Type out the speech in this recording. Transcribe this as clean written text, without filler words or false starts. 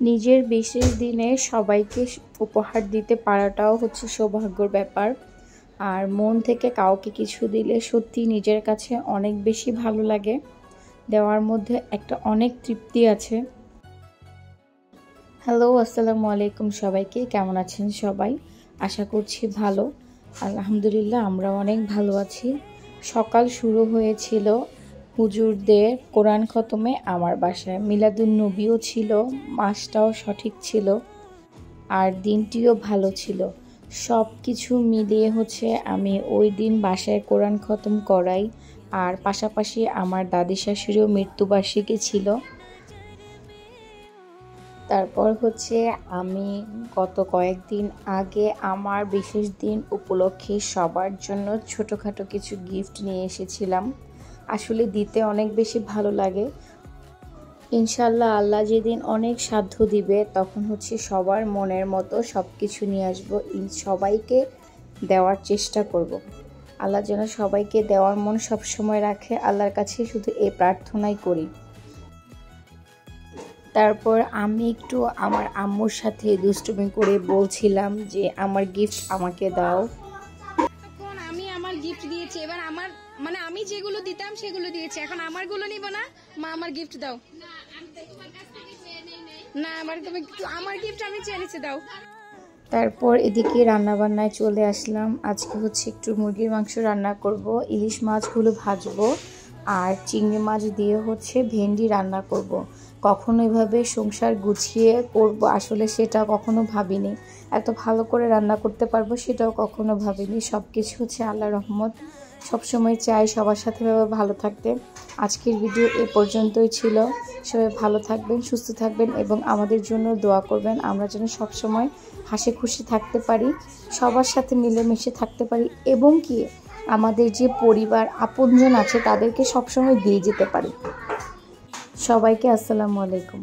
নিজের বিশেষ দিনে সবাইকে উপহার দিতে পারাটাও হচ্ছে সৌভাগ্যের ব্যাপার। আর মন থেকে কাউকে কিছু দিলে সত্যি নিজের কাছে অনেক বেশি ভালো লাগে, দেওয়ার মধ্যে একটা অনেক তৃপ্তি আছে। হ্যালো, আসসালামু আলাইকুম সবাইকে। কেমন আছেন সবাই? আশা করছি ভালো। আলহামদুলিল্লাহ, আমরা অনেক ভালো আছি। সকাল শুরু হয়েছিল হুজুরদের কোরআন খতমে আমার বাসায়। মিলাদুন নবীও ছিল, মাসটাও সঠিক ছিল, আর দিনটিও ভালো ছিল। সব কিছু মিলিয়ে হচ্ছে আমি ওই দিন বাসায় কোরআন খতম করাই। আর পাশাপাশি আমার দাদি শাশুড়িও মৃত্যুবার্ষিকী ছিল। তারপর হচ্ছে আমি গত কয়েকদিন আগে আমার বিশেষ দিন উপলক্ষে সবার জন্য ছোটোখাটো কিছু গিফট নিয়ে এসেছিলাম। আসলে দিতে অনেক বেশি ভালো লাগে। ইনশাল্লাহ আল্লাহ যেদিন অনেক সাধ্য দিবে তখন হচ্ছে সবার মনের মতো সব কিছু নিয়ে আসবো, সবাইকে দেওয়ার চেষ্টা করব। আল্লাহ যেন সবাইকে দেওয়ার মন সবসময় রাখে, আল্লাহর কাছে শুধু এই প্রার্থনাই করি। তারপর আমি একটু আমার আম্মুর সাথে দুষ্টুমি করে বলছিলাম যে আমার গিফট আমাকে দাও। এখন আমি আমার গিফট দিয়েছি, এবার আমার আমি যেগুলো দিতাম সেগুলো দিয়েছি, এখন আমারগুলো নিব না। মা আমার গিফট দাও। না, আমার গিফট আমি চেয়ে নিচ্ছি, দাও। তারপর এদিকে রান্নাবান্নায় চলে আসলাম। আজকে হচ্ছে একটু মুরগির মাংস রান্না করব, ইলিশ মাছগুলো ভাজবো, আর চিংড়ি মাছ দিয়ে হচ্ছে ভেন্ডি রান্না করব। কখনো এভাবে সংসার গুছিয়ে করব আসলে সেটা কখনো ভাবিনি। এত ভালো করে রান্না করতে পারবো সেটাও কখনো ভাবিনি। সব কিছু হচ্ছে আল্লাহর রহমত। সবসময় চাই সবার সাথে ভালো থাকতে। আজকের ভিডিও এ পর্যন্তই ছিল। সবাই ভালো থাকবেন, সুস্থ থাকবেন এবং আমাদের জন্য দোয়া করবেন। আমরা যেন সবসময় হাসি খুশি থাকতে পারি, সবার সাথে মিলেমিশে থাকতে পারি এবং কি আমাদের যে পরিবার আপনজন আছে তাদেরকে সবসময় দিয়ে যেতে পারি। সবাইকে আসসালামু আলাইকুম।